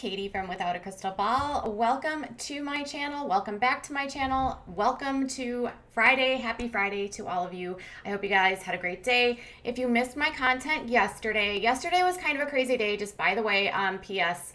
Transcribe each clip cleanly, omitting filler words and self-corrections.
Katie from Without a Crystal Ball. Welcome to my channel. Welcome back to my channel. Welcome to Friday. Happy Friday to all of you. I hope you guys had a great day. If you missed my content yesterday was kind of a crazy day, just by the way, P.S.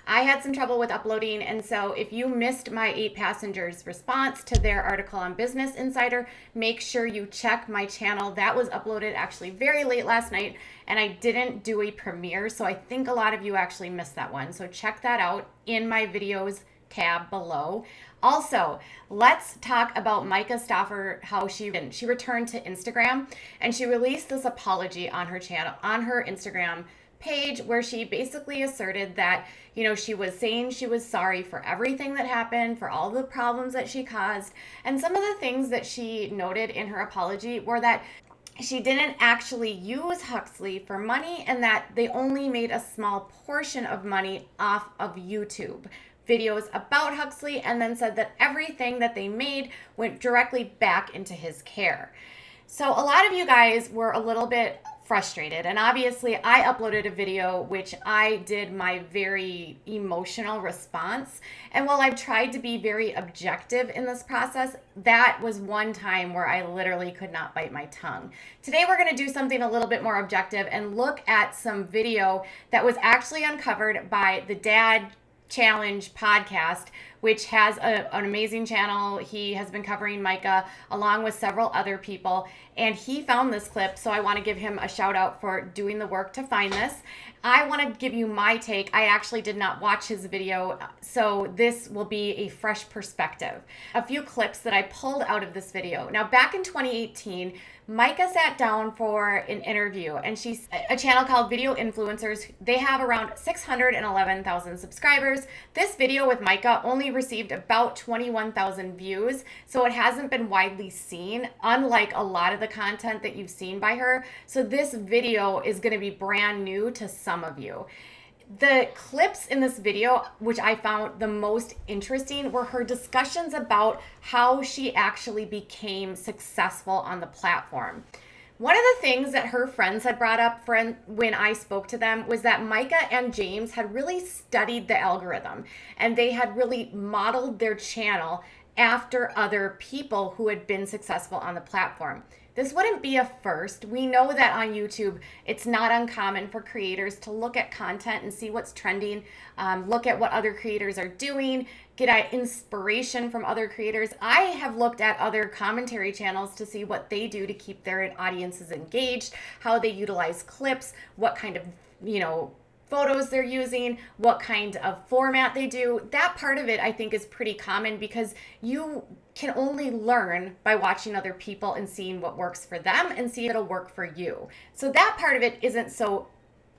I had some trouble with uploading, and so if you missed my 8 passengers response to their article on Business Insider, make sure you check my channel. That was uploaded actually very late last night, and I didn't do a premiere, so I think a lot of you actually missed that one. So check that out in my videos tab below. Also, let's talk about Myka Stauffer, how she returned to Instagram, and she released this apology on her channel, on her Instagram page, where she basically asserted that, she was saying she was sorry for everything that happened, for all the problems that she caused. And some of the things that she noted in her apology were that she didn't actually use Huxley for money, and that they only made a small portion of money off of YouTube videos about Huxley, and then said that everything that they made went directly back into his care. So a lot of you guys were a little bit frustrated, and obviously I uploaded a video which I did my very emotional response, and while I've tried to be very objective in this process, that was one time where I literally could not bite my tongue. Today we're going to do something a little bit more objective and look at some video that was actually uncovered by the Dad Challenge podcast, which has an amazing channel. He has been covering Myka along with several other people, and he found this clip, so I want to give him a shout out for doing the work to find this. I want to give you my take. I actually did not watch his video, so this will be a fresh perspective. A few clips that I pulled out of this video. Now, back in 2018, Myka sat down for an interview, and she's a channel called Video Influencers. They have around 611,000 subscribers. This video with Myka only received about 21,000 views, so it hasn't been widely seen, unlike a lot of the content that you've seen by her. So this video is going to be brand new to some of you. The clips in this video, which I found the most interesting, were her discussions about how she actually became successful on the platform. One of the things that her friends had brought up when I spoke to them was that Myka and James had really studied the algorithm, and they had really modeled their channel after other people who had been successful on the platform. This wouldn't be a first. We know that on YouTube, it's not uncommon for creators to look at content and see what's trending, look at what other creators are doing, get inspiration from other creators. I have looked at other commentary channels to see what they do to keep their audiences engaged, how they utilize clips, what kind of, photos they're using, what kind of format they do. That part of it I think is pretty common, because you can only learn by watching other people and seeing what works for them and see if it'll work for you. So that part of it isn't so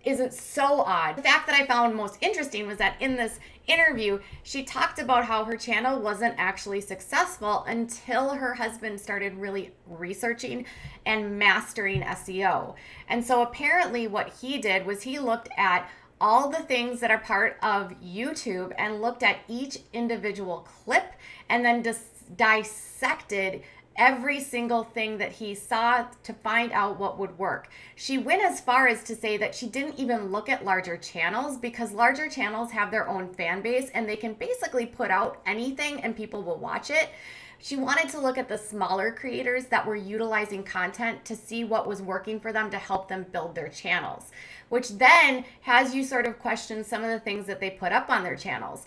odd. The fact that I found most interesting was that in this interview, she talked about how her channel wasn't actually successful until her husband started really researching and mastering SEO. And so apparently what he did was he looked at all the things that are part of YouTube and looked at each individual clip and then dissected every single thing that he saw to find out what would work. She went as far as to say that she didn't even look at larger channels, because larger channels have their own fan base and they can basically put out anything and people will watch it. She wanted to look at the smaller creators that were utilizing content to see what was working for them to help them build their channels, which then has you sort of question some of the things that they put up on their channels.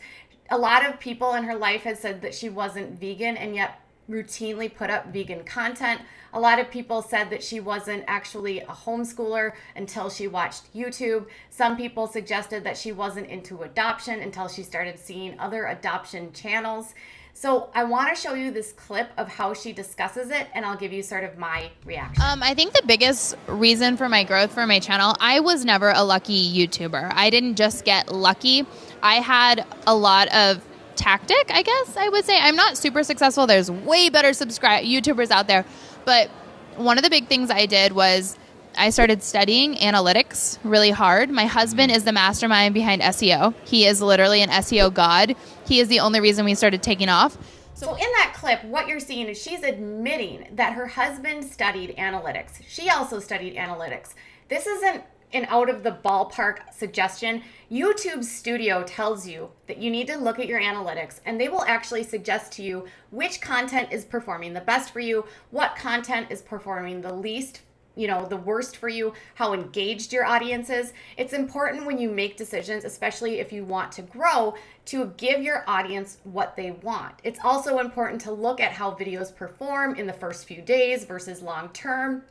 A lot of people in her life had said that she wasn't vegan and yet routinely put up vegan content. A lot of people said that she wasn't actually a homeschooler until she watched YouTube. Some people suggested that she wasn't into adoption until she started seeing other adoption channels. So I want to show you this clip of how she discusses it, and I'll give you sort of my reaction. I think the biggest reason for my growth for my channel, I was never a lucky YouTuber. I didn't just get lucky. I had a lot of tactic, I guess I would say. I'm not super successful. There's way better YouTubers out there. But one of the big things I did was I started studying analytics really hard. My husband is the mastermind behind SEO. He is literally an SEO god. He is the only reason we started taking off. So in that clip, what you're seeing is she's admitting that her husband studied analytics. She also studied analytics. This isn't an out of the ballpark suggestion. YouTube Studio tells you that you need to look at your analytics, and they will actually suggest to you which content is performing the best for you, what content is performing the least, the worst for you, how engaged your audience is. It's important when you make decisions, especially if you want to grow, to give your audience what they want. It's also important to look at how videos perform in the first few days versus long term.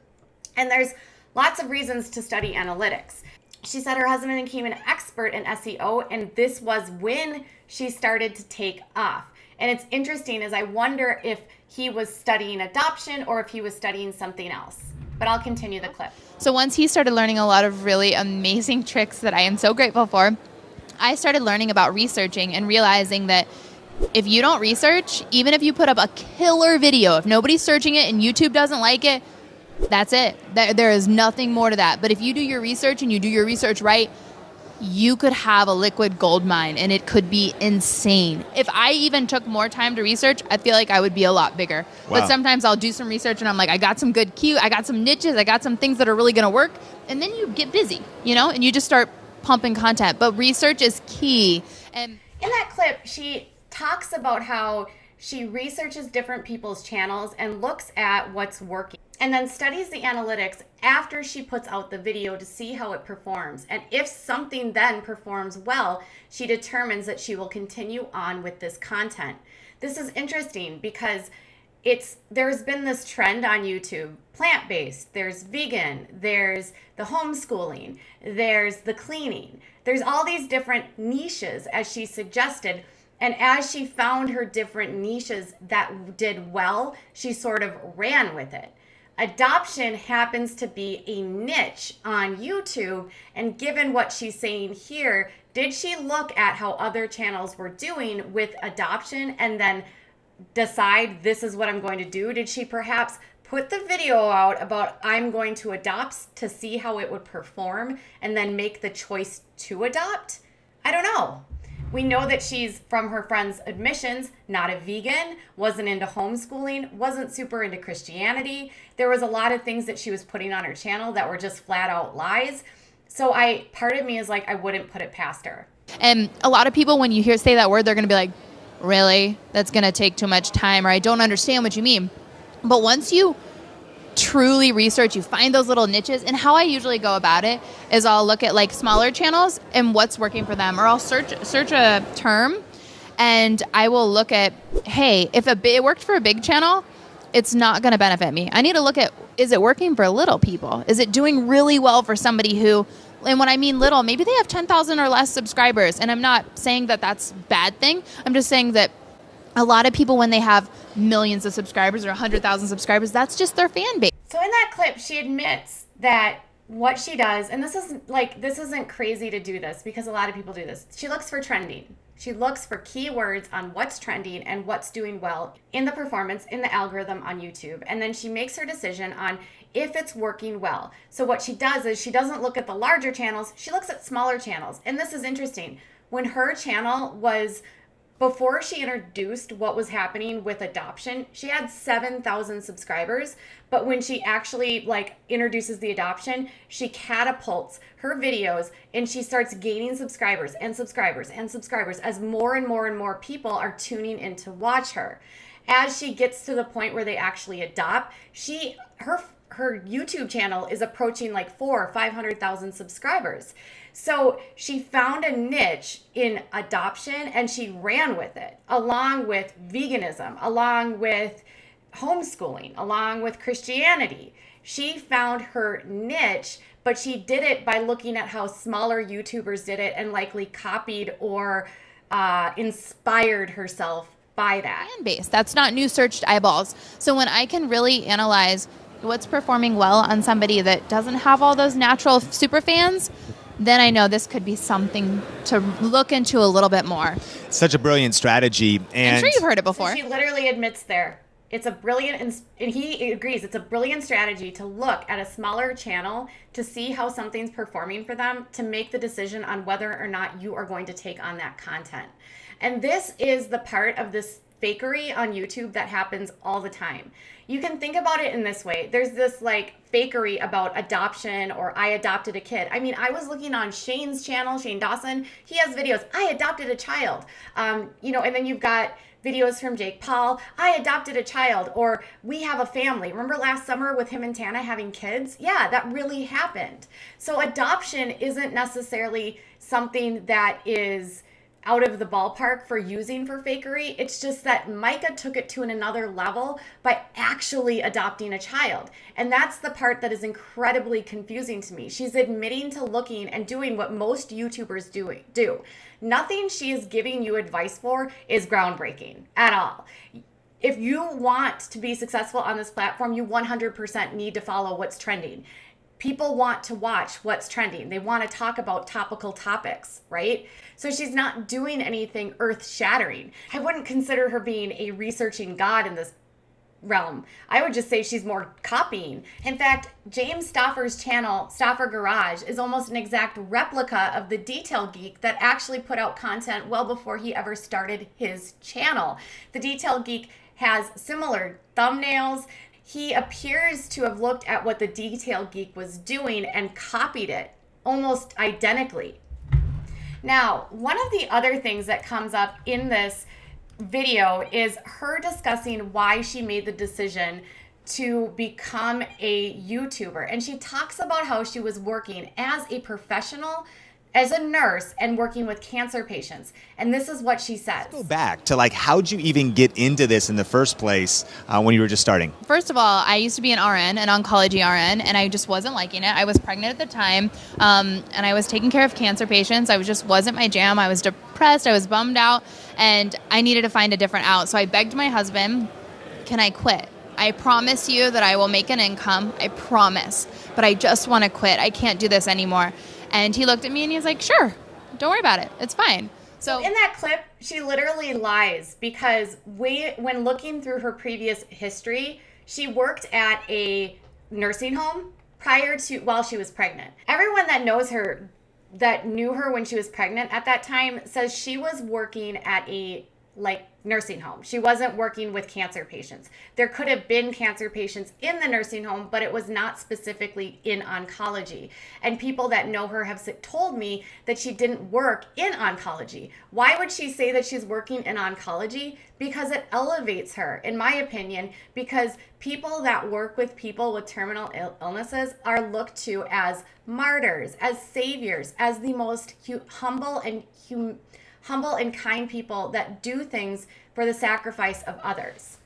And there's lots of reasons to study analytics. She said her husband became an expert in SEO, and this was when she started to take off. And it's interesting, as I wonder if he was studying adoption or if he was studying something else. But I'll continue the clip. So once he started learning a lot of really amazing tricks that I am so grateful for, I started learning about researching and realizing that if you don't research, even if you put up a killer video, if nobody's searching it and YouTube doesn't like it, that's it. There is nothing more to that. But if you do your research and you do your research right, you could have a liquid gold mine, and it could be insane. If I even took more time to research, I feel like I would be a lot bigger. Wow. But sometimes I'll do some research and I'm like, I got some good I got some niches, I got some things that are really going to work. And then you get busy, and you just start pumping content. But research is key. And in that clip, she talks about how she researches different people's channels and looks at what's working, and then studies the analytics after she puts out the video to see how it performs. And if something then performs well, she determines that she will continue on with this content. This is interesting because there's been this trend on YouTube, plant-based, there's vegan, there's the homeschooling, there's the cleaning. There's all these different niches, as she suggested. And as she found her different niches that did well, she sort of ran with it. Adoption happens to be a niche on YouTube, and given what she's saying here, did she look at how other channels were doing with adoption and then decide this is what I'm going to do? Did she perhaps put the video out about I'm going to adopt to see how it would perform and then make the choice to adopt? I don't know. We know that she's, from her friend's admissions, not a vegan, wasn't into homeschooling, wasn't super into Christianity. There was a lot of things that she was putting on her channel that were just flat out lies. So part of me is like, I wouldn't put it past her. And a lot of people, when you say that word, they're going to be like, really? That's going to take too much time, or I don't understand what you mean. But once you truly research, you find those little niches, and how I usually go about it is I'll look at like smaller channels and what's working for them, or I'll search a term and I will look at, hey, if it worked for a big channel, it's not going to benefit me. I need to look at, is it working for little people? Is it doing really well for somebody who, and when I mean little, maybe they have 10,000 or less subscribers, and I'm not saying that that's a bad thing. I'm just saying that a lot of people, when they have millions of subscribers or 100,000 subscribers, that's just their fan base. So in that clip, she admits that what she does, and this isn't crazy to do this because a lot of people do this. She looks for trending. She looks for keywords on what's trending and what's doing well in the performance, in the algorithm on YouTube. And then she makes her decision on if it's working well. So what she does is she doesn't look at the larger channels. She looks at smaller channels. And this is interesting. When her channel was, before she introduced what was happening with adoption, she had 7,000 subscribers. But when she actually introduces the adoption, she catapults her videos and she starts gaining subscribers and subscribers and subscribers as more and more and more people are tuning in to watch her. As she gets to the point where they actually adopt, her YouTube channel is approaching 400,000 or 500,000 subscribers. So she found a niche in adoption and she ran with it, along with veganism, along with homeschooling, along with Christianity. She found her niche, but she did it by looking at how smaller YouTubers did it and likely copied or inspired herself by that. Fan base. That's not new searched eyeballs. So when I can really analyze what's performing well on somebody that doesn't have all those natural super fans, then I know this could be something to look into a little bit more. Such a brilliant strategy. And I'm sure you've heard it before. So she literally admits there. It's a brilliant, and he agrees, it's a brilliant strategy to look at a smaller channel to see how something's performing for them, to make the decision on whether or not you are going to take on that content. And this is the part of this fakery on YouTube that happens all the time. You can think about it in this way. There's this like fakery about adoption or I adopted a kid. I mean, I was looking on Shane's channel, Shane Dawson. He has videos. I adopted a child. And then you've got videos from Jake Paul. I adopted a child, or we have a family. Remember last summer with him and Tana having kids? Yeah, that really happened. So adoption isn't necessarily something that is out of the ballpark for using for fakery. It's just that Myka took it to another level by actually adopting a child. And that's the part that is incredibly confusing to me. She's admitting to looking and doing what most YouTubers do. Nothing she is giving you advice for is groundbreaking at all. If you want to be successful on this platform, you 100% need to follow what's trending. People want to watch what's trending. They want to talk about topical topics, right? So she's not doing anything earth-shattering. I wouldn't consider her being a researching god in this realm. I would just say she's more copying. In fact, James Stauffer's channel, Stauffer Garage, is almost an exact replica of the Detail Geek that actually put out content well before he ever started his channel. The Detail Geek has similar thumbnails. He appears to have looked at what the Detail Geek was doing and copied it almost identically. Now, one of the other things that comes up in this video is her discussing why she made the decision to become a YouTuber. And she talks about how she was working as a professional, as a nurse, and working with cancer patients. And this is what she says. Let's go back to how'd you even get into this in the first place when you were just starting? First of all, I used to be an RN, an oncology RN, and I just wasn't liking it. I was pregnant at the time, and I was taking care of cancer patients. I just wasn't my jam. I was depressed. I was bummed out, and I needed to find a different out. So I begged my husband, can I quit? I promise you that I will make an income. I promise. But I just want to quit. I can't do this anymore. And he looked at me and he was like, sure, don't worry about it. It's fine. So in that clip, she literally lies because when looking through her previous history, she worked at a nursing home while she was pregnant. Everyone that knows her, that knew her when she was pregnant at that time, says she was working at a nursing home. She wasn't working with cancer patients. There could have been cancer patients in the nursing home, but it was not specifically in oncology. And people that know her have told me that she didn't work in oncology. Why would she say that she's working in oncology? Because it elevates her, in my opinion, because people that work with people with terminal illnesses are looked to as martyrs, as saviors, as the most humble and kind people that do things for the sacrifice of others.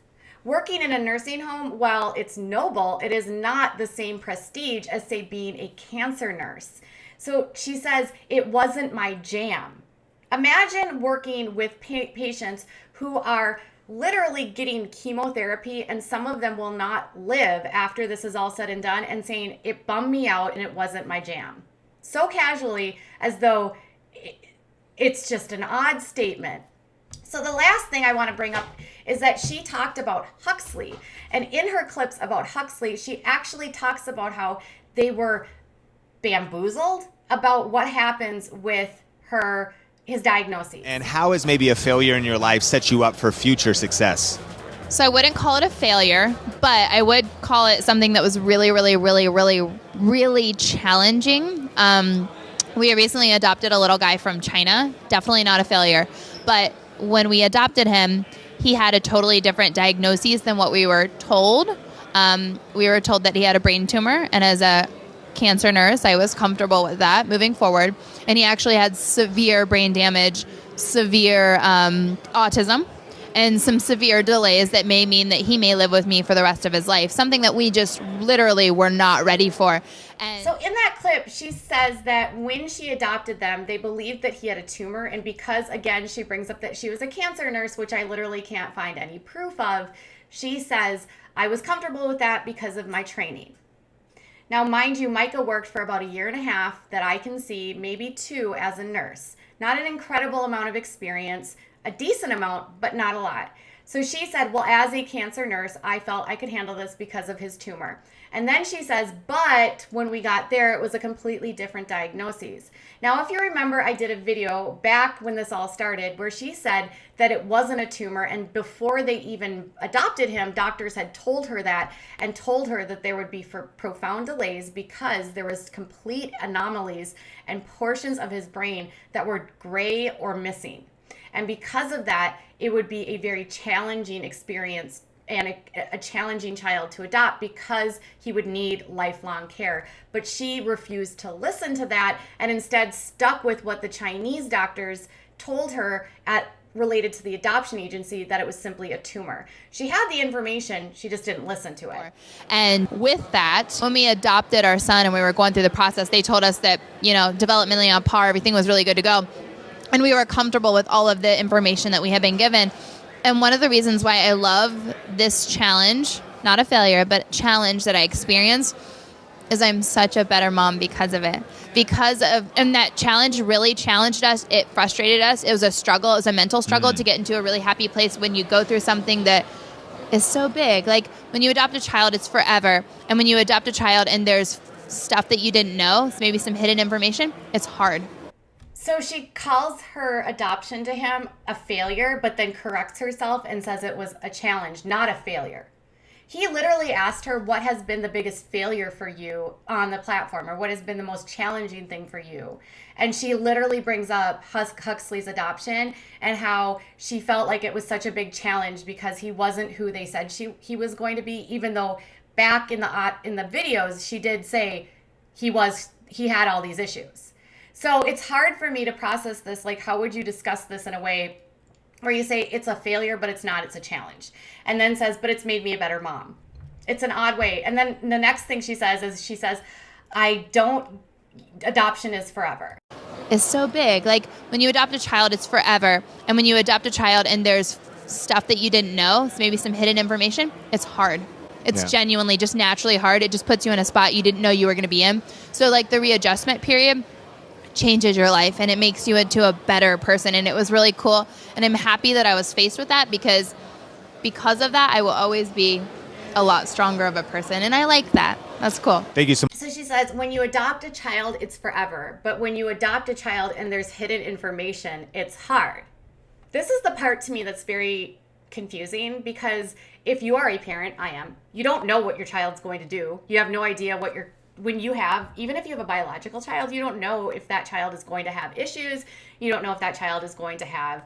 Working in a nursing home, while it's noble, it is not the same prestige as, say, being a cancer nurse. So she says, it wasn't my jam. Imagine working with patients who are literally getting chemotherapy, and some of them will not live after this is all said and done, and saying, it bummed me out and it wasn't my jam. So casually, as though it's just an odd statement. So the last thing I want to bring up is that she talked about Huxley. And in her clips about Huxley, she actually talks about how they were bamboozled about what happens with his diagnoses. And how has maybe a failure in your life set you up for future success? So I wouldn't call it a failure, but I would call it something that was really, really, really, really, really challenging. We recently adopted a little guy from China. Definitely not a failure. But when we adopted him, he had a totally different diagnosis than what we were told. We were told that he had a brain tumor. And as a cancer nurse, I was comfortable with that moving forward. And he actually had severe brain damage, severe autism, and some severe delays that may mean that he may live with me for the rest of his life, something that we just literally were not ready for. And so in that clip, she says that when she adopted them, they believed that he had a tumor. And because, again, she brings up that she was a cancer nurse, which I literally can't find any proof of, she says, I was comfortable with that because of my training. Now, mind you, Myka worked for about 1.5 years that I can see, maybe 2 as a nurse. Not an incredible amount of experience, a decent amount, but not a lot. So she said, well, as a cancer nurse, I felt I could handle this because of his tumor. And then she says, but when we got there, it was a completely different diagnosis. Now, if you remember, I did a video back when this all started where she said that it wasn't a tumor. And before they even adopted him, doctors had told her that and told her that there would be profound delays because there was complete anomalies and portions of his brain that were gray or missing. And because of that, it would be a very challenging experience and a challenging child to adopt because he would need lifelong care. But she refused to listen to that and instead stuck with what the Chinese doctors told her related to the adoption agency, that it was simply a tumor. She had the information, she just didn't listen to it. And with that, when we adopted our son and we were going through the process, they told us that, developmentally on par, everything was really good to go. And we were comfortable with all of the information that we had been given. And one of the reasons why I love this challenge, not a failure, but challenge that I experienced, is I'm such a better mom because of it. And that challenge really challenged us. It frustrated us. It was a struggle. It was a mental struggle to get into a really happy place when you go through something that is so big. Like when you adopt a child, it's forever. And when you adopt a child and there's stuff that you didn't know, maybe some hidden information, it's hard. So she calls her adoption to him a failure, but then corrects herself and says it was a challenge, not a failure. He literally asked her, what has been the biggest failure for you on the platform, or what has been the most challenging thing for you? And she literally brings up Huxley's adoption and how she felt like it was such a big challenge because he wasn't who they said he was going to be, even though back in the videos, she did say he had all these issues. So it's hard for me to process this. Like, how would you discuss this in a way where you say it's a failure, but it's not, it's a challenge? And then says, but it's made me a better mom. It's an odd way. And then the next thing she says is, adoption is forever. It's so big. Like when you adopt a child, it's forever. And when you adopt a child and there's stuff that you didn't know, maybe some hidden information, it's hard. It's genuinely just naturally hard. It just puts you in a spot you didn't know you were going to be in. So like the readjustment period changes your life and it makes you into a better person. And it was really cool. And I'm happy that I was faced with that because of that, I will always be a lot stronger of a person. And I like that. That's cool. Thank you so much. So she says, when you adopt a child, it's forever. But when you adopt a child and there's hidden information, it's hard. This is the part to me that's very confusing because if you are a parent, I am, you don't know what your child's going to do. You have no idea even if you have a biological child, you don't know if that child is going to have issues. You don't know if that child is going to have,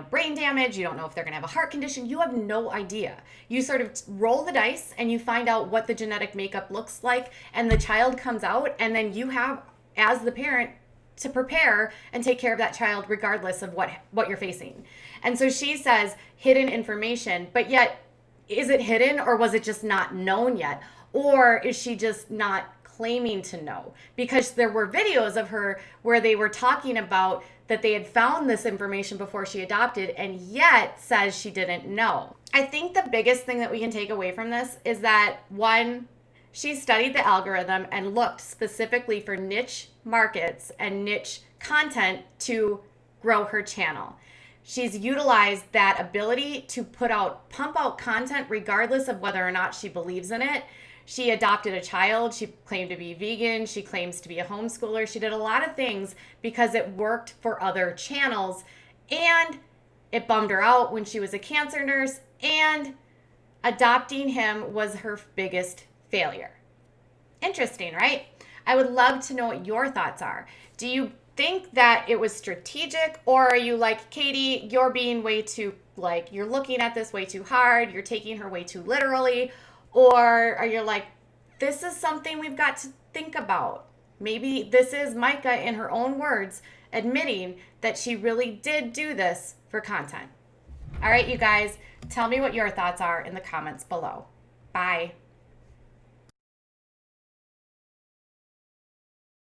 brain damage. You don't know if they're going to have a heart condition. You have no idea. You sort of roll the dice and you find out what the genetic makeup looks like and the child comes out, and then you have, as the parent, to prepare and take care of that child regardless of what you're facing. And so she says hidden information, but yet is it hidden or was it just not known yet? Or is she just not claiming to know? Because there were videos of her where they were talking about that they had found this information before she adopted and yet says she didn't know. I think the biggest thing that we can take away from this is that, one, she studied the algorithm and looked specifically for niche markets and niche content to grow her channel. She's utilized that ability to pump out content regardless of whether or not she believes in it. She adopted a child. She claimed to be vegan. She claims to be a homeschooler. She did a lot of things because it worked for other channels. And it bummed her out when she was a cancer nurse. And adopting him was her biggest failure. Interesting, right? I would love to know what your thoughts are. Do you think that it was strategic, or are you like, Katie, you're being way too, you're looking at this way too hard, you're taking her way too literally? Or are you like, this is something we've got to think about? Maybe this is Myka, in her own words, admitting that she really did do this for content. All right, you guys, tell me what your thoughts are in the comments below. Bye.